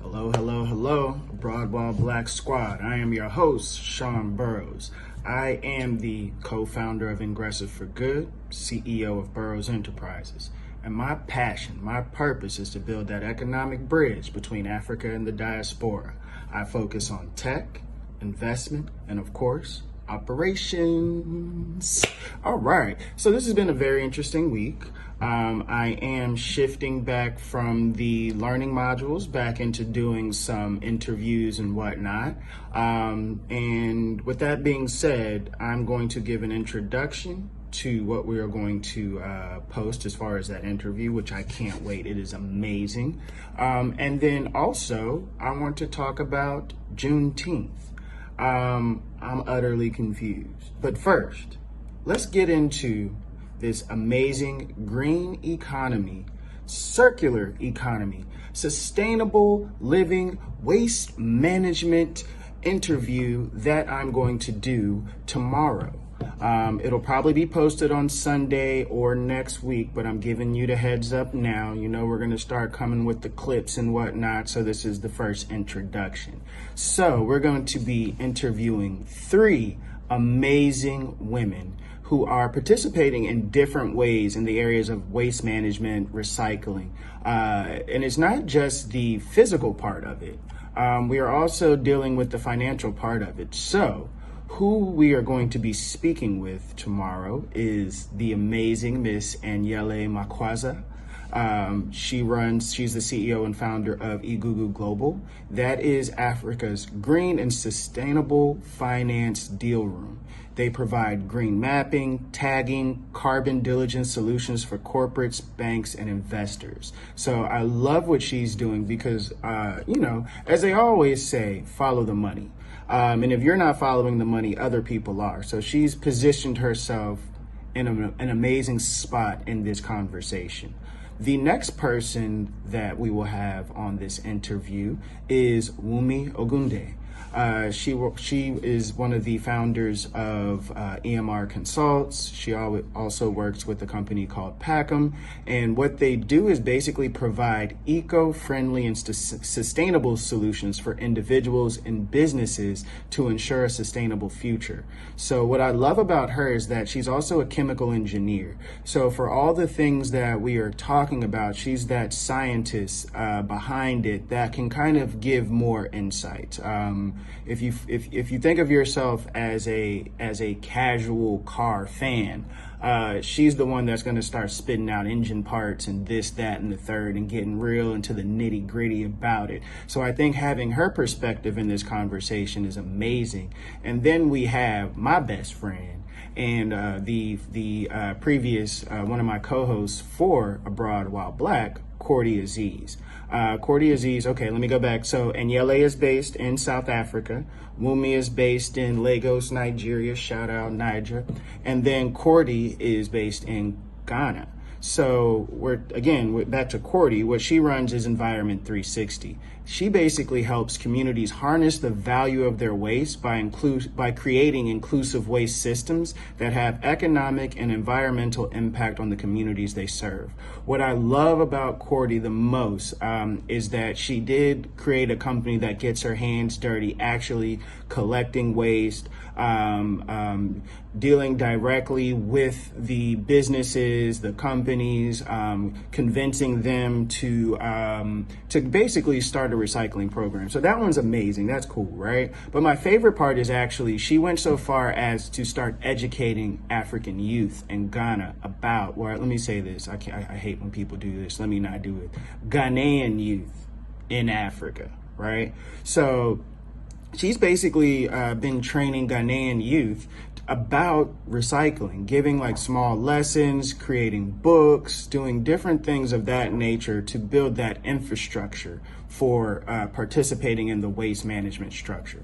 Hello, hello, hello, Broadwall Black Squad. I am your host, Sean Burrows. I am the co-founder of Ingressive for Good, CEO of Burrows Enterprises. And my passion, my purpose is to build that economic bridge between Africa and the diaspora. I focus on tech, investment, and of course, operations. All right, so this has been a very interesting week. I am shifting back from the learning modules back into doing some interviews and whatnot. And with that being said, I'm going to give an introduction to what we are going to post as far as that interview, which I can't wait. It is amazing. And then also, I want to talk about Juneteenth. I'm utterly confused. But first, let's get into this amazing green economy, circular economy, sustainable living, waste management interview that I'm going to do tomorrow. It'll probably be posted on Sunday or next week, but I'm giving you the heads up now. You know, we're going to start coming with the clips and whatnot. So this is the first introduction. So we're going to be interviewing 3 amazing women who are participating in different ways in the areas of waste management, recycling. And it's not just the physical part of it. We are also dealing with the financial part of it. So who we are going to be speaking with tomorrow is the amazing Miss Anyele Makwaza. She's the CEO and founder of Igugu Global. That is Africa's green and sustainable finance deal room. They provide green mapping, tagging, carbon diligence solutions for corporates, banks, and investors. So I love what she's doing because, as they always say, follow the money. And if you're not following the money, other people are. So she's positioned herself in an amazing spot in this conversation. The next person that we will have on this interview is Wumi Ogunde. She is one of the founders of EMR Consults. She also works with a company called Packham. And what they do is basically provide eco-friendly and sustainable solutions for individuals and businesses to ensure a sustainable future. So what I love about her is that she's also a chemical engineer. So for all the things that we are talking about, she's that scientist behind it that can kind of give more insight. If you think of yourself as a casual car fan, she's the one that's going to start spitting out engine parts and this, that, and the third, and getting real into the nitty gritty about it. So I think having her perspective in this conversation is amazing. And then we have my best friend and the previous one of my co-hosts for Abroad While Black, Cordy Aziz. Cordy Aziz, okay, let me go back. So Anyele is based in South Africa. Wumi is based in Lagos, Nigeria. Shout out Niger. And then Cordy is based in Ghana. So we're back to Cordy. What she runs is Environment 360. She basically helps communities harness the value of their waste by creating inclusive waste systems that have economic and environmental impact on the communities they serve. What I love about Cordy the most is that she did create a company that gets her hands dirty, actually collecting waste, dealing directly with the businesses, the companies, convincing them to basically start a recycling program. So that one's amazing. That's cool, right? But my favorite part is actually she went so far as to start educating African youth in Ghana about, well, let me say this. I hate when people do this. Let me not do it. Ghanaian youth in Africa, right? So she's basically been training Ghanaian youth about recycling, giving like small lessons, creating books, doing different things of that nature to build that infrastructure for participating in the waste management structure.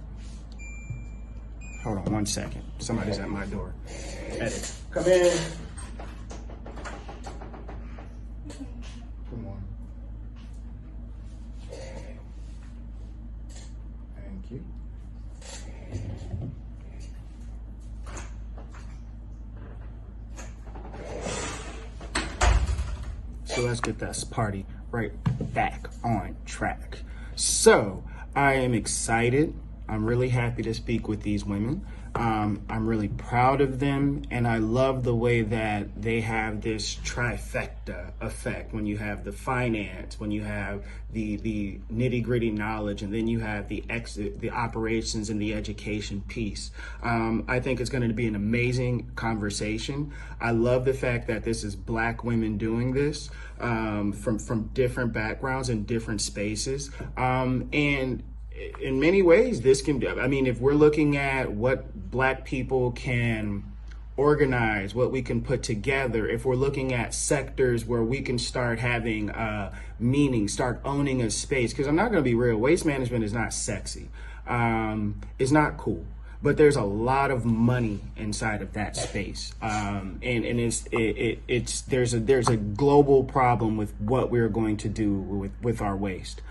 Hold on 1 second. Somebody's at my door. Edit. Come in. Come on. Thank you. So let's get this party right back on track. So I am excited. I'm really happy to speak with these women. I'm really proud of them, and I love the way that they have this trifecta effect. When you have the finance, when you have the nitty gritty knowledge, and then you have the operations and the education piece. I think it's going to be an amazing conversation. I love the fact that this is Black women doing this from different backgrounds and different spaces, and in many ways, this can be, I mean, if we're looking at what Black people can organize, what we can put together, if we're looking at sectors where we can start having meaning, start owning a space, because I'm not going to be real, waste management is not sexy. It's not cool. But there's a lot of money inside of that space, and there's a global problem with what we're going to do with our waste.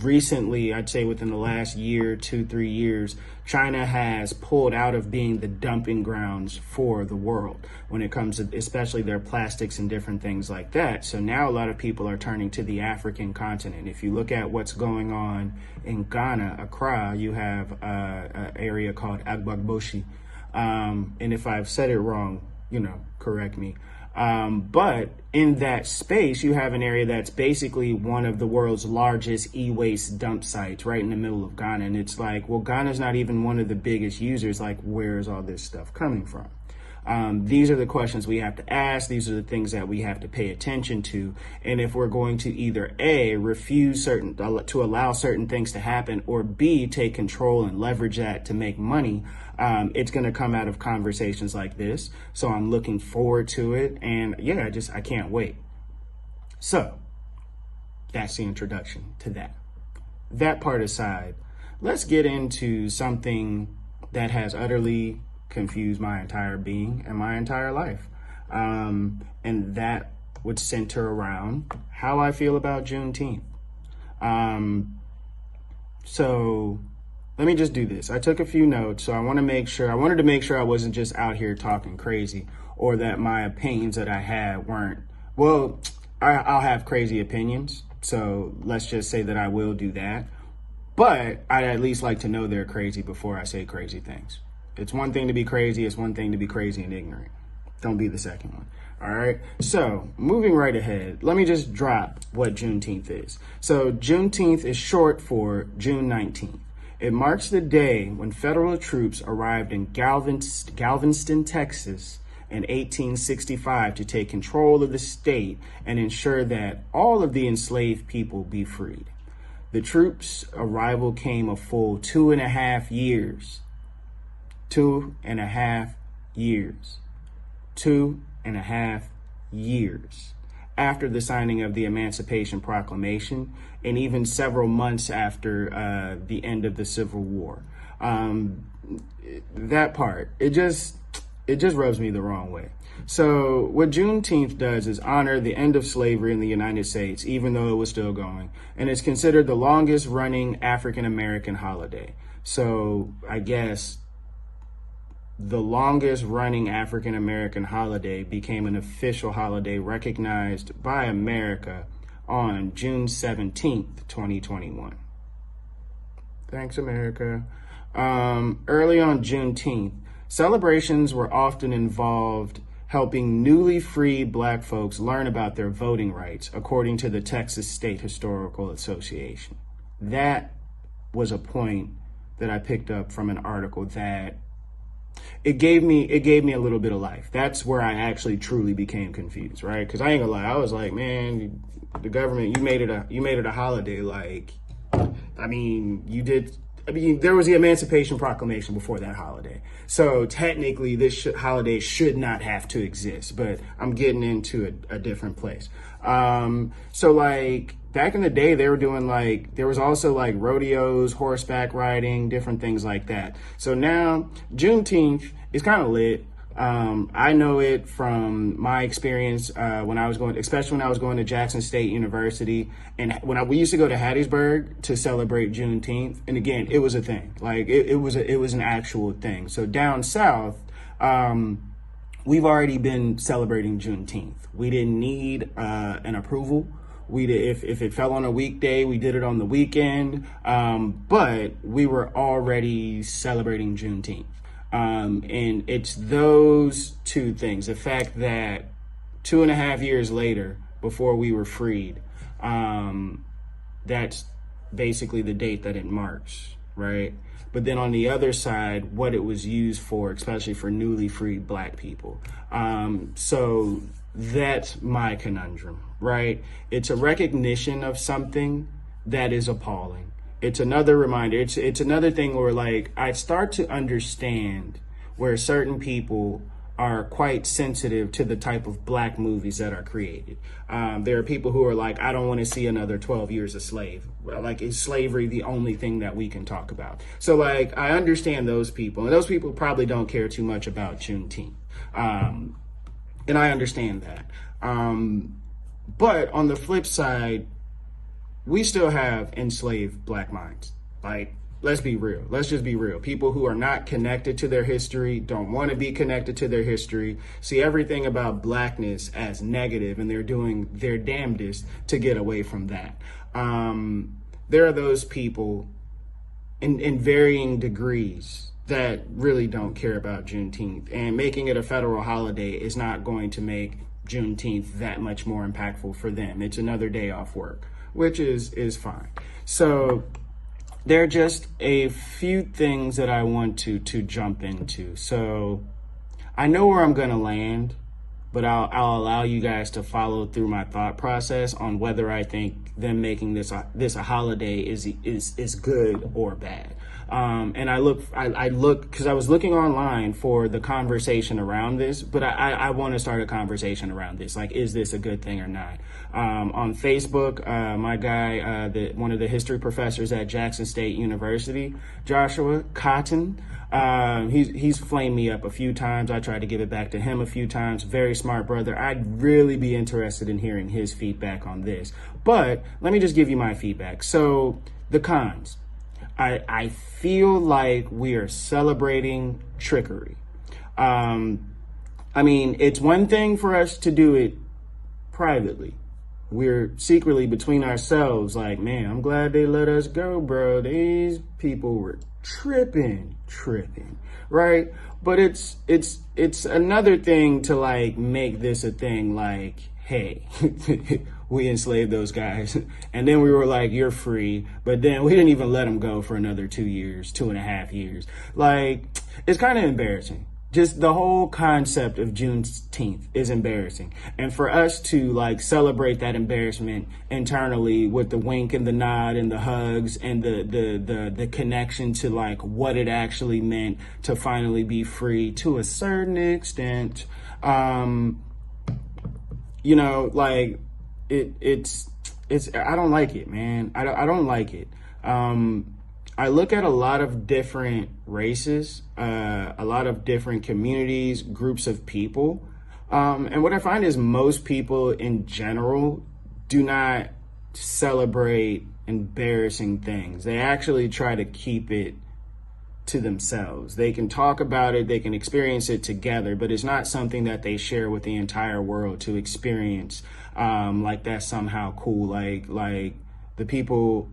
Recently, I'd say within the last year, 2-3 years, China has pulled out of being the dumping grounds for the world when it comes to especially their plastics and different things like that. So now a lot of people are turning to the African continent. If you look at what's going on in Ghana, Accra, you have an area called Agbagboshi. And if I've said it wrong, correct me. But in that space, you have an area that's basically one of the world's largest e-waste dump sites right in the middle of Ghana. And it's like, well, Ghana's not even one of the biggest users. Like, where's all this stuff coming from? These are the questions we have to ask. These are the things that we have to pay attention to. And if we're going to either A, refuse to allow certain things to happen, or B, take control and leverage that to make money, it's going to come out of conversations like this. So I'm looking forward to it. And yeah, I can't wait. So that's the introduction to that. That part aside, let's get into something that has utterly confused my entire being and my entire life. And that would center around how I feel about Juneteenth. So let me just do this. I took a few notes, so I wanted to make sure I wasn't just out here talking crazy, or that my opinions that I had weren't, well, I'll have crazy opinions. So let's just say that I will do that. But I'd at least like to know they're crazy before I say crazy things. It's one thing to be crazy. It's one thing to be crazy and ignorant. Don't be the second one. All right. So moving right ahead, let me just drop what Juneteenth is. So Juneteenth is short for June 19th. It marks the day when federal troops arrived in Galveston, Texas in 1865 to take control of the state and ensure that all of the enslaved people be freed. The troops' arrival came a full 2.5 years. 2.5 years. 2.5 years after the signing of the Emancipation Proclamation, and even several months after the end of the Civil War. That part, it just rubs me the wrong way. So what Juneteenth does is honor the end of slavery in the United States, even though it was still going, and it's considered the longest running African American holiday. So I guess the longest running African American holiday became an official holiday recognized by America on June 17th, 2021. Thanks, America. Early on Juneteenth, celebrations were often involved helping newly freed Black folks learn about their voting rights, according to the Texas State Historical Association. That was a point that I picked up from an article that it gave me a little bit of life. That's where I actually truly became confused, right? Because I ain't gonna lie, I was like, man, the government, you made it a holiday. Like, I mean, there was the Emancipation Proclamation before that holiday. So technically this holiday should not have to exist, but I'm getting into a different place. So like back in the day, they were doing there was also rodeos, horseback riding, different things like that. So now Juneteenth is kind of lit. I know it from my experience especially when I was going to Jackson State University, and we used to go to Hattiesburg to celebrate Juneteenth. And again, it was a thing. It was an actual thing. So down south, we've already been celebrating Juneteenth. We didn't need an approval. We did, if it fell on a weekday, we did it on the weekend. But we were already celebrating Juneteenth. And it's those two things. The fact that 2.5 years later, before we were freed, that's basically the date that it marks, right? But then on the other side, what it was used for, especially for newly freed Black people. So that's my conundrum, right? It's a recognition of something that is appalling. It's another reminder. It's another thing where, like, I start to understand where certain people are quite sensitive to the type of Black movies that are created. There are people who are like, I don't want to see another 12 years a slave. Like, is slavery the only thing that we can talk about? So, like, I understand those people, and those people probably don't care too much about Juneteenth. And I understand that. But on the flip side, we still have enslaved Black minds. Like, let's be real. Let's just be real. People who are not connected to their history, don't want to be connected to their history, see everything about Blackness as negative, and they're doing their damnedest to get away from that. There are those people in varying degrees that really don't care about Juneteenth, and making it a federal holiday is not going to make Juneteenth that much more impactful for them. It's another day off work, which is fine. So there are just a few things that I want to jump into. So I know where I'm going to land, but I'll allow you guys to follow through my thought process on whether I think them making this a holiday is good or bad. And I look because I was looking online for the conversation around this, but I want to start a conversation around this. Like, is this a good thing or not? On Facebook, my guy, one of the history professors at Jackson State University, Joshua Cotton, he's flamed me up a few times. I tried to give it back to him a few times. Very smart brother. I'd really be interested in hearing his feedback on this. But let me just give you my feedback. So the cons. I feel like we are celebrating trickery. I mean, it's one thing for us to do it privately. We're secretly between ourselves like, man, I'm glad they let us go, bro. These people were tripping, right? But it's another thing to, like, make this a thing like, hey, we enslaved those guys. And then we were like, you're free. But then we didn't even let them go for another 2 years, 2.5 years. Like, it's kind of embarrassing. Just the whole concept of Juneteenth is embarrassing. And for us to, like, celebrate that embarrassment internally with the wink and the nod and the hugs and the connection to, like, what it actually meant to finally be free to a certain extent, you know, like, it's I don't like it, man. I don't like it. I look at a lot of different races, a lot of different communities, groups of people. And what I find is most people in general do not celebrate embarrassing things. They actually try to keep it to themselves. They can talk about it, they can experience it together, but it's not something that they share with the entire world to experience. Like, that's somehow cool. Like the people,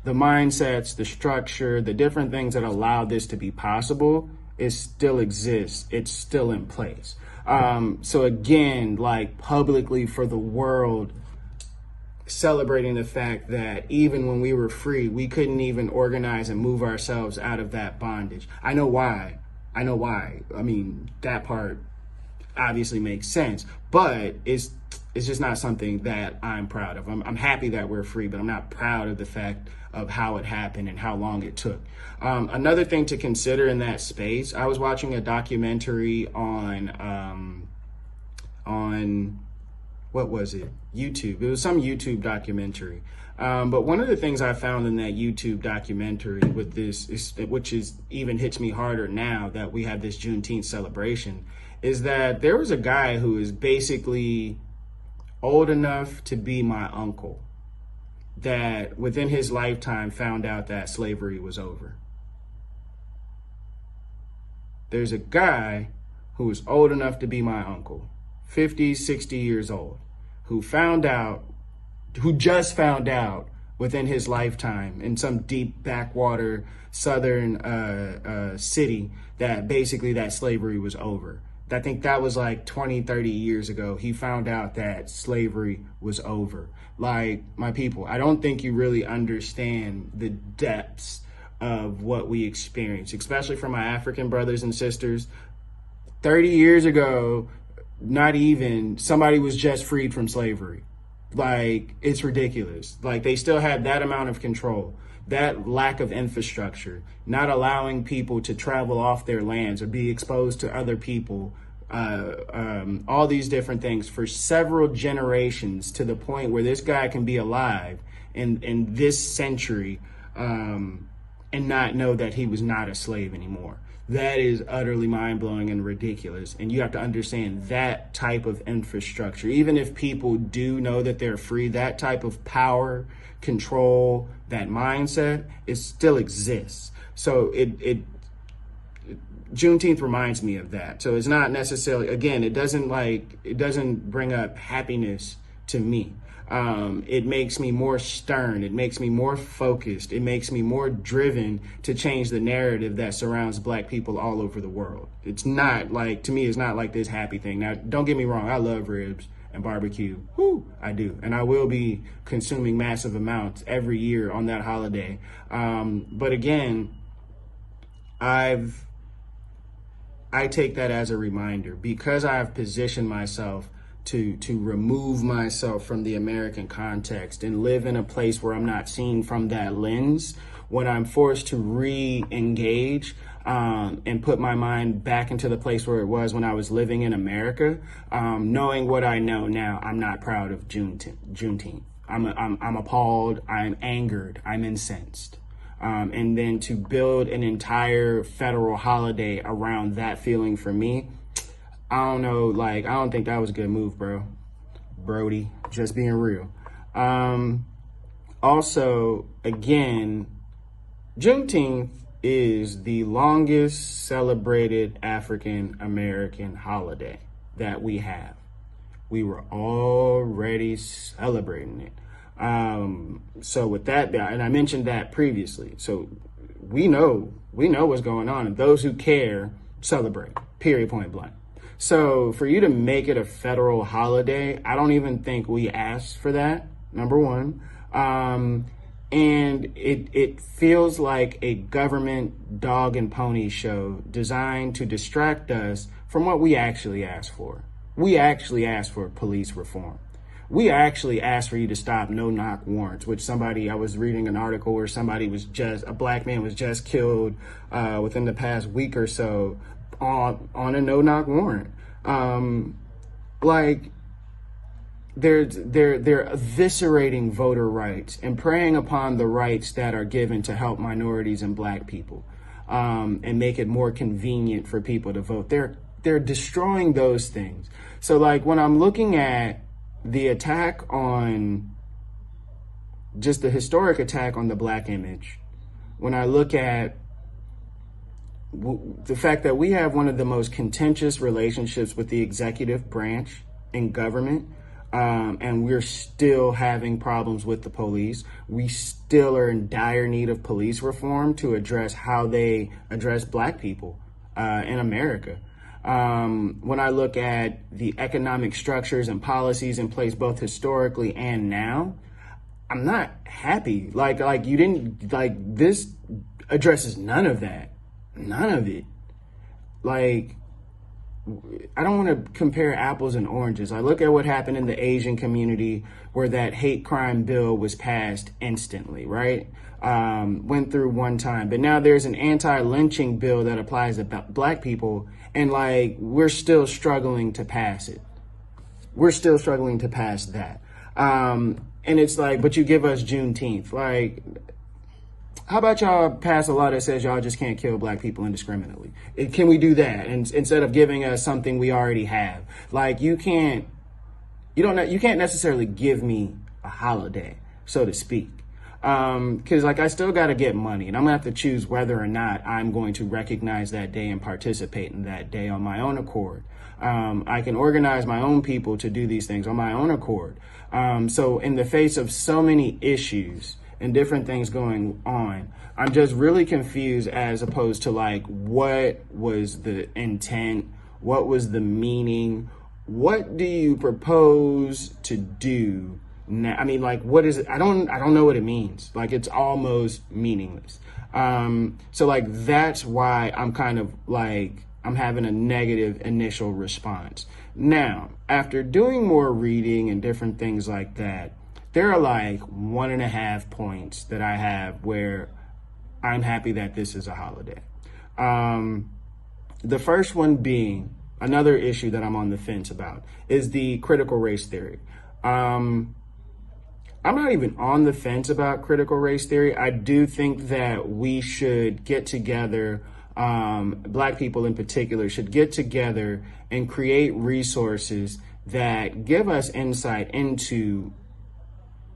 the mindsets, the structure, the different things that allow this to be possible, it still exists. It's still in place. So again, like, publicly for the world, celebrating the fact that even when we were free, we couldn't even organize and move ourselves out of that bondage. I know why. I mean, that part obviously makes sense, but it's just not something that I'm proud of. I'm happy that we're free, but I'm not proud of the fact of how it happened and how long it took. Another thing to consider in that space, I was watching a documentary on what was it? YouTube. It was some YouTube documentary. But one of the things I found in that YouTube documentary with this, which even hits me harder now that we have this Juneteenth celebration, is that there was a guy who is basically old enough to be my uncle that within his lifetime found out that slavery was over. There's a guy who is old enough to be my uncle, 50, 60 years old, who just found out within his lifetime in some deep backwater southern city that basically that slavery was over. I think that was like 20, 30 years ago. He found out that slavery was over. Like, my people, I don't think you really understand the depths of what we experience, especially from my African brothers and sisters. 30 years ago, not even, somebody was just freed from slavery. Like, it's ridiculous. Like, they still had that amount of control, that lack of infrastructure, not allowing people to travel off their lands or be exposed to other people, all these different things for several generations, to the point where this guy can be alive in this century and not know that he was not a slave anymore. That is utterly mind-blowing and ridiculous. And you have to understand that type of infrastructure, even if people do know that they're free, that type of power, control, that mindset, it still exists. So Juneteenth reminds me of that. So it's not necessarily, again, it doesn't bring up happiness to me. It makes me more stern. It makes me more focused. It makes me more driven to change the narrative that surrounds Black people all over the world. It's not like, to me, it's not like this happy thing. Now, don't get me wrong. I love ribs and barbecue. Woo, I do. And I will be consuming massive amounts every year on that holiday. But again, I take that as a reminder, because I have positioned myself to remove myself from the American context and live in a place where I'm not seen from that lens. When I'm forced to re-engage and put my mind back into the place where it was when I was living in America, knowing what I know now, I'm not proud of Juneteenth. I'm appalled, I'm angered, I'm incensed. And then to build an entire federal holiday around that feeling, for me, I don't know, like, I don't think that was a good move, Brody, just being real. Also, again, Juneteenth is the longest celebrated African American holiday that we have. We were already celebrating it. So with that, and I mentioned that previously, so we know what's going on, and those who care celebrate, period, point blank. So for you to make it a federal holiday, I don't even think we asked for that, number one. And it feels like a government dog and pony show designed to distract us from what we actually asked for. We actually asked for police reform. We actually asked for you to stop no-knock warrants, which I was reading an article where a Black man was just killed within the past week or so on a no-knock warrant. They're eviscerating voter rights and preying upon the rights that are given to help minorities and Black people, and make it more convenient for people to vote. They're destroying those things. So, like, when I'm looking at the attack on, just the historic attack on the Black image, when I look at the fact that we have one of the most contentious relationships with the executive branch in government, and we're still having problems with the police. We still are in dire need of police reform to address how they address Black people in America. When I look at the economic structures and policies in place, both historically and now, I'm not happy. This addresses none of that. None of it. Like, I don't want to compare apples and oranges. I look at what happened in the Asian community, where that hate crime bill was passed instantly, right? Went through one time, but now there's an anti-lynching bill that applies to Black people, and we're still struggling to pass it. We're still struggling to pass that. And it's but you give us Juneteenth. How about y'all pass a law that says y'all just can't kill Black people indiscriminately? Can we do that? And instead of giving us something we already have, you can't necessarily give me a holiday, so to speak. Because like I still got to get money, and I'm gonna have to choose whether or not I'm going to recognize that day and participate in that day on my own accord. I can organize my own people to do these things on my own accord. So in the face of so many issues and different things going on, I'm just really confused as opposed to like, what was the intent? What was the meaning? What do you propose to do now? I mean, like, what is it? I don't know what it means. Like, it's almost meaningless. So like, that's why I'm kind of like, I'm having a negative initial response. Now, after doing more reading and different things like that, there are like 1.5 points that I have where I'm happy that this is a holiday. The first one being, another issue that I'm on the fence about, is the critical race theory. I'm not even on the fence about critical race theory. I do think that we should get together, Black people in particular should get together and create resources that give us insight into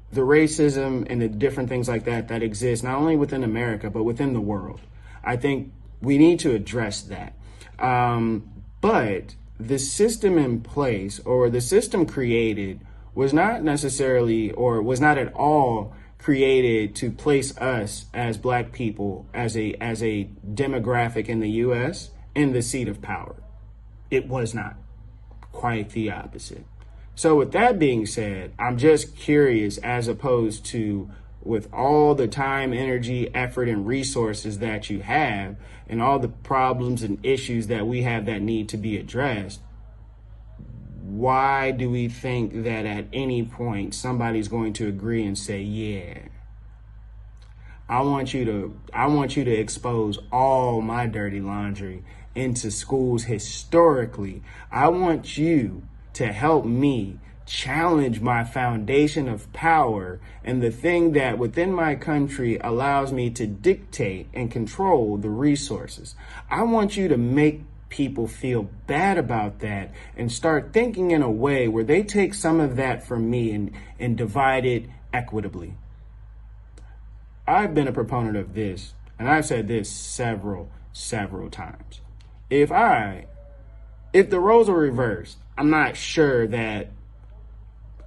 the racism and the different things like that that exist, not only within America, but within the world. I think we need to address that. But the system in place, or the system created, was not necessarily, or was not at all created to place us as Black people, as a demographic in the US, in the seat of power. It was not. Quite the opposite. So with that being said, I'm just curious, as opposed to, with all the time, energy, effort, and resources that you have, and all the problems and issues that we have that need to be addressed, why do we think that at any point somebody's going to agree and say, yeah, I want you to expose all my dirty laundry into schools historically. I want you to help me challenge my foundation of power and the thing that within my country allows me to dictate and control the resources. I want you to make people feel bad about that and start thinking in a way where they take some of that from me and divide it equitably. I've been a proponent of this, and I've said this several times. If the roles were reversed, I'm not sure that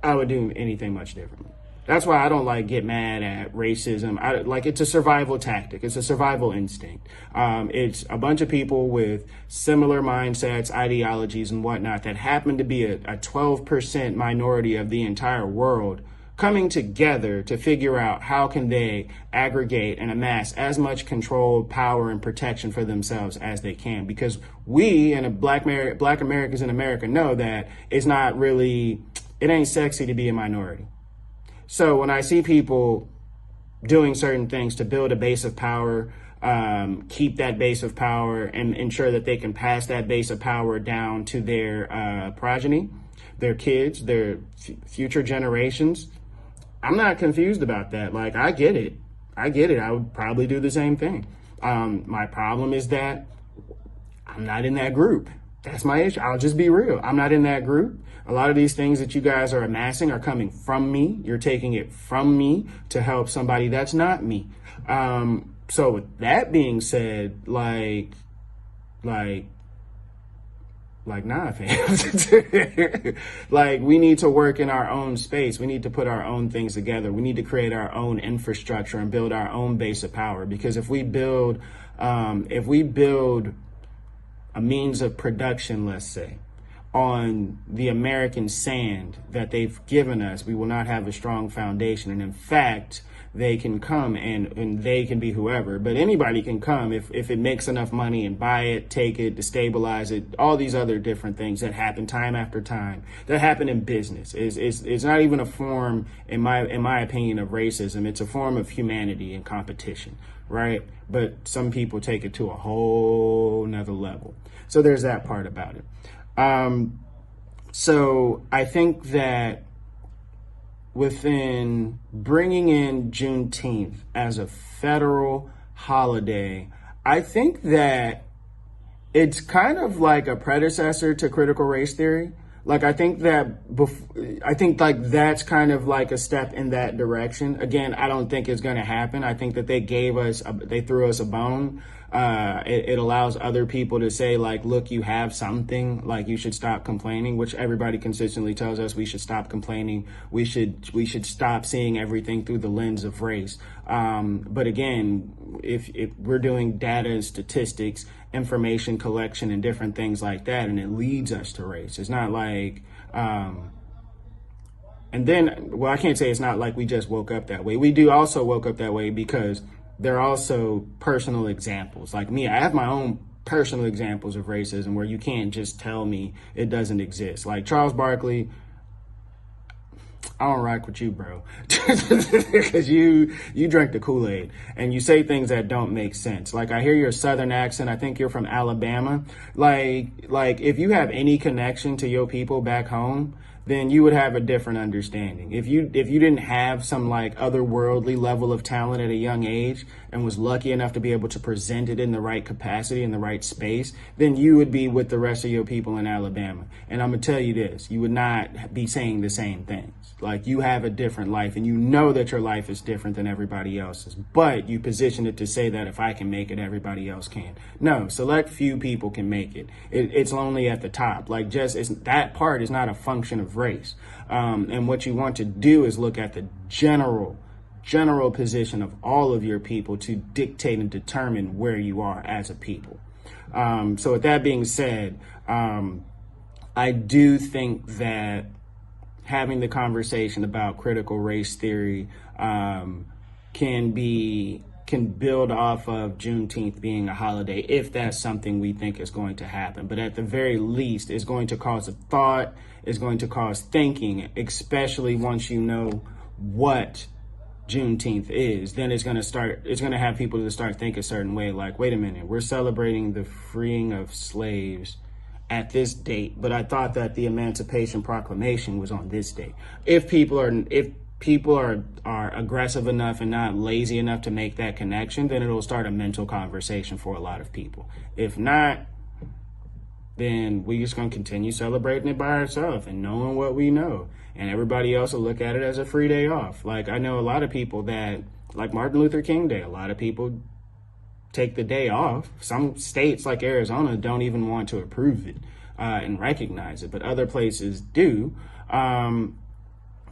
I would do anything much differently. That's why I don't get mad at racism. It's a survival tactic. It's a survival instinct. It's a bunch of people with similar mindsets, ideologies, and whatnot that happen to be a 12% minority of the entire world coming together to figure out how can they aggregate and amass as much control, power, and protection for themselves as they can. Because we and Black Americans in America know that it ain't sexy to be a minority. So when I see people doing certain things to build a base of power, keep that base of power, and ensure that they can pass that base of power down to their progeny, their kids, their future generations, I'm not confused about that. I get it. I would probably do the same thing. My problem is that I'm not in that group. That's my issue. I'll just be real. I'm not in that group. A lot of these things that you guys are amassing are coming from me. You're taking it from me to help somebody that's not me. So with that being said, nah, fam. We need to work in our own space. We need to put our own things together. We need to create our own infrastructure and build our own base of power. Because if we build a means of production, let's say, on the American sand that they've given us, we will not have a strong foundation. And in fact, they can come and they can be whoever, but anybody can come if it makes enough money and buy it, take it, destabilize it, all these other different things that happen time after time, that happen in business. It's not even a form, in my opinion, of racism. It's a form of humanity and competition, right? But some people take it to a whole nother level. So there's that part about it. So I think that within bringing in Juneteenth as a federal holiday, I think that it's kind of like a predecessor to critical race theory. Like, I think like that's kind of like a step in that direction. Again, I don't think it's going to happen. I think that they threw us a bone. It allows other people to say, like, look, you have something, like, you should stop complaining, which everybody consistently tells us we should stop complaining. We should stop seeing everything through the lens of race. But again, if we're doing data and statistics, information collection and different things like that, and it leads us to race. It's not like, and then, well, I can't say it's not like we just woke up that way. We do also woke up that way because there are also personal examples. Like me, I have my own personal examples of racism where you can't just tell me it doesn't exist. Like Charles Barkley, I don't rock with you, bro, because you drink the Kool-Aid and you say things that don't make sense. Like, I hear your Southern accent. I think you're from Alabama. Like if you have any connection to your people back home, then you would have a different understanding. If you didn't have some like otherworldly level of talent at a young age and was lucky enough to be able to present it in the right capacity, in the right space, then you would be with the rest of your people in Alabama. And I'm gonna tell you this, you would not be saying the same things. Like, you have a different life and you know that your life is different than everybody else's, but you position it to say that if I can make it, everybody else can. No, select few people can make it. It's only at the top. Like, that part is not a function of race. And what you want to do is look at the general position of all of your people to dictate and determine where you are as a people. So with that being said, I do think that having the conversation about critical race theory can build off of Juneteenth being a holiday, if that's something we think is going to happen. But at the very least, it's going to cause a thought, it's going to cause thinking, especially once you know what Juneteenth is. Then it's going to have people to start thinking a certain way, like, wait a minute, we're celebrating the freeing of slaves at this date, but I thought that the Emancipation Proclamation was on this date. If people are aggressive enough and not lazy enough to make that connection, then it'll start a mental conversation for a lot of people. If not, then we're just going to continue celebrating it by ourselves and knowing what we know. And everybody else will look at it as a free day off. Like, I know a lot of people that, like Martin Luther King Day, a lot of people take the day off. Some states like Arizona don't even want to approve it and recognize it, but other places do. And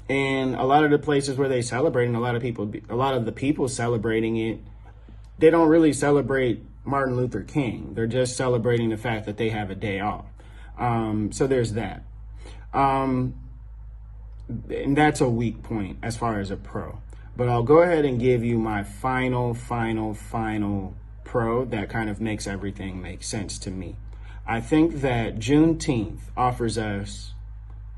a lot of the places where they celebrate, and a lot of the people celebrating it, they don't really celebrate Martin Luther King. They're just celebrating the fact that they have a day off. So there's that. And that's a weak point as far as a pro. But I'll go ahead and give you my final pro that kind of makes everything make sense to me. I think that Juneteenth offers us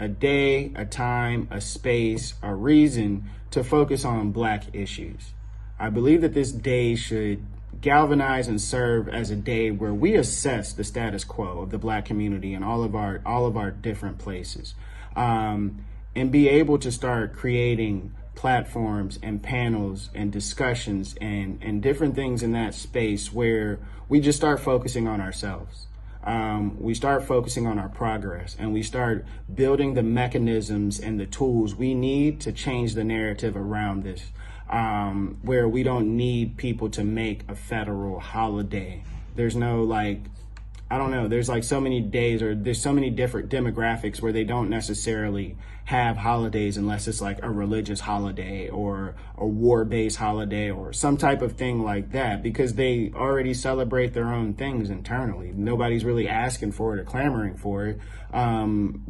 a day, a time, a space, a reason to focus on Black issues. I believe that this day should galvanize and serve as a day where we assess the status quo of the Black community in all of our different places, and be able to start creating platforms and panels and discussions and different things in that space where we just start focusing on ourselves. We start focusing on our progress, and we start building the mechanisms and the tools we need to change the narrative around this, where we don't need people to make a federal holiday. There's no, like, I don't know, there's like so many days, or there's so many different demographics where they don't necessarily have holidays unless it's like a religious holiday or a war-based holiday or some type of thing like that, because they already celebrate their own things internally. Nobody's really asking for it or clamoring for it,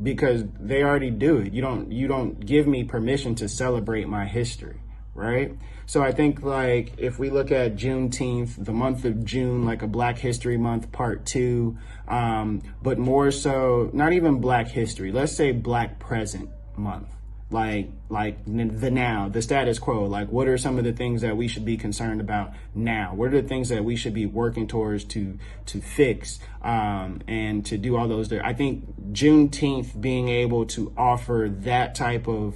because they already do it. You don't give me permission to celebrate my history, right? So I think, like, if we look at Juneteenth, the month of June, like a Black History Month Part 2, but more so, not even Black History, let's say Black Present Month, like the now, the status quo, like what are some of the things that we should be concerned about now? What are the things that we should be working towards to fix, and to do all those? I think Juneteenth being able to offer that type of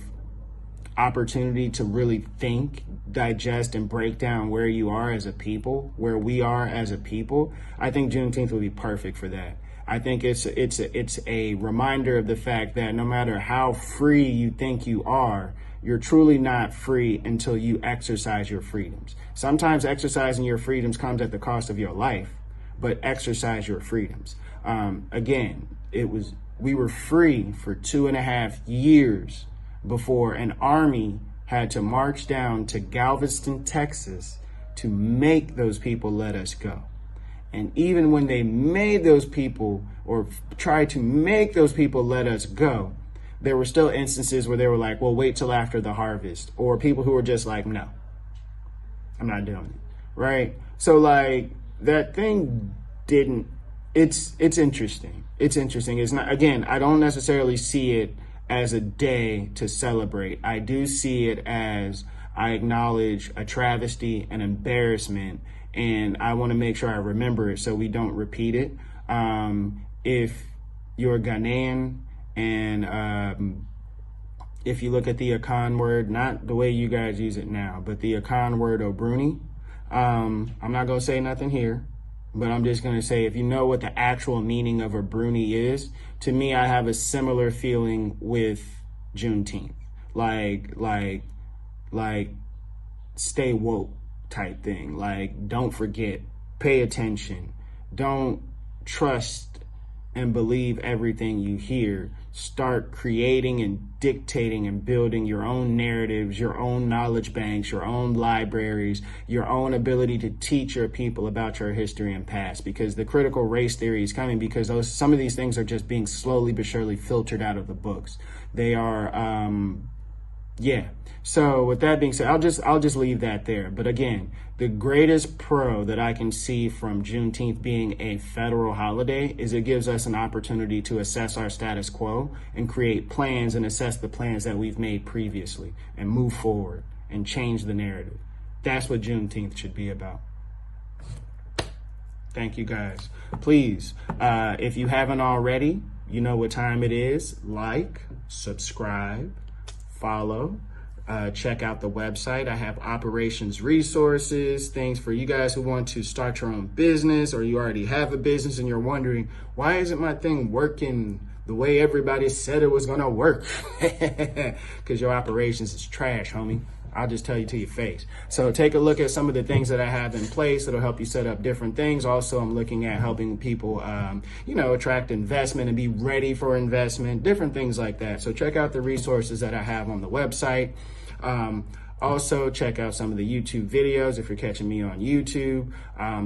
opportunity to really think, digest, and break down where you are as a people, where we are as a people, I think Juneteenth would be perfect for that. I think it's a reminder of the fact that no matter how free you think you are, you're truly not free until you exercise your freedoms. Sometimes exercising your freedoms comes at the cost of your life, but exercise your freedoms. Again, we were free for 2.5 years before an army had to march down to Galveston, Texas to make those people let us go. And even when they made those people, or tried to make those people let us go, there were still instances where they were like, well, wait till after the harvest. Or people who were just like, no, I'm not doing it, right? So like that thing didn't, it's interesting. It's interesting. It's not, again, I don't necessarily see it as a day to celebrate. I do see it as, I acknowledge a travesty, an embarrassment, and I want to make sure I remember it so we don't repeat it. If you're Ghanaian and if you look at the Akan word, not the way you guys use it now, but the Akan word Obruni, I'm not going to say nothing here, but I'm just going to say, if you know what the actual meaning of Obruni is, to me, I have a similar feeling with Juneteenth. Like stay woke type thing. Like, don't forget, pay attention, don't trust and believe everything you hear. Start creating and dictating and building your own narratives, your own knowledge banks, your own libraries, your own ability to teach your people about your history and past, because the critical race theory is coming because some of these things are just being slowly but surely filtered out of the books. They are, yeah. So with that being said, I'll just leave that there. But again, the greatest pro that I can see from Juneteenth being a federal holiday is it gives us an opportunity to assess our status quo and create plans and assess the plans that we've made previously and move forward and change the narrative. That's what Juneteenth should be about. Thank you guys. Please, if you haven't already, you know what time it is. Like, subscribe, follow, check out the website. I have operations resources, things for you guys who want to start your own business, or you already have a business and you're wondering, why isn't my thing working the way everybody said it was gonna work? Because your operations is trash, homie. I'll just tell you to your face. So take a look at some of the things that I have in place that'll help you set up different things. Also, I'm looking at helping people, attract investment and be ready for investment, different things like that. So check out the resources that I have on the website. Also, check out some of the YouTube videos if you're catching me on YouTube.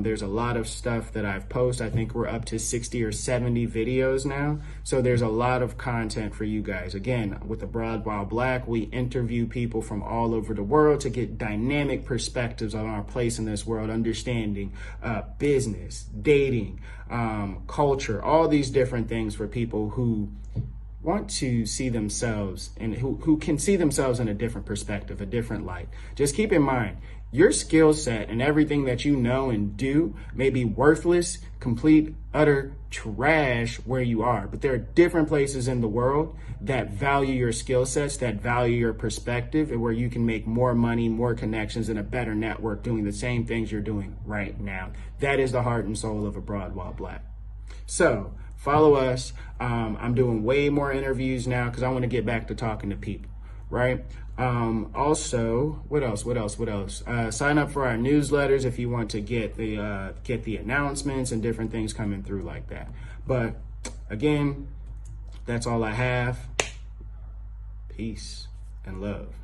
There's a lot of stuff that I've posted. I think we're up to 60 or 70 videos now. So there's a lot of content for you guys. Again, with the Broad While Black, we interview people from all over the world to get dynamic perspectives on our place in this world, understanding business, dating, culture, all these different things for people who want to see themselves and who can see themselves in a different perspective, a different light. Just keep in mind, your skill set and everything that you know and do may be worthless, complete, utter trash where you are. But there are different places in the world that value your skill sets, that value your perspective, and where you can make more money, more connections, and a better network doing the same things you're doing right now. That is the heart and soul of a Broad While Black. So follow us. I'm doing way more interviews now because I want to get back to talking to people, right? Also, what else? Sign up for our newsletters if you want to get the announcements and different things coming through like that. But again, that's all I have. Peace and love.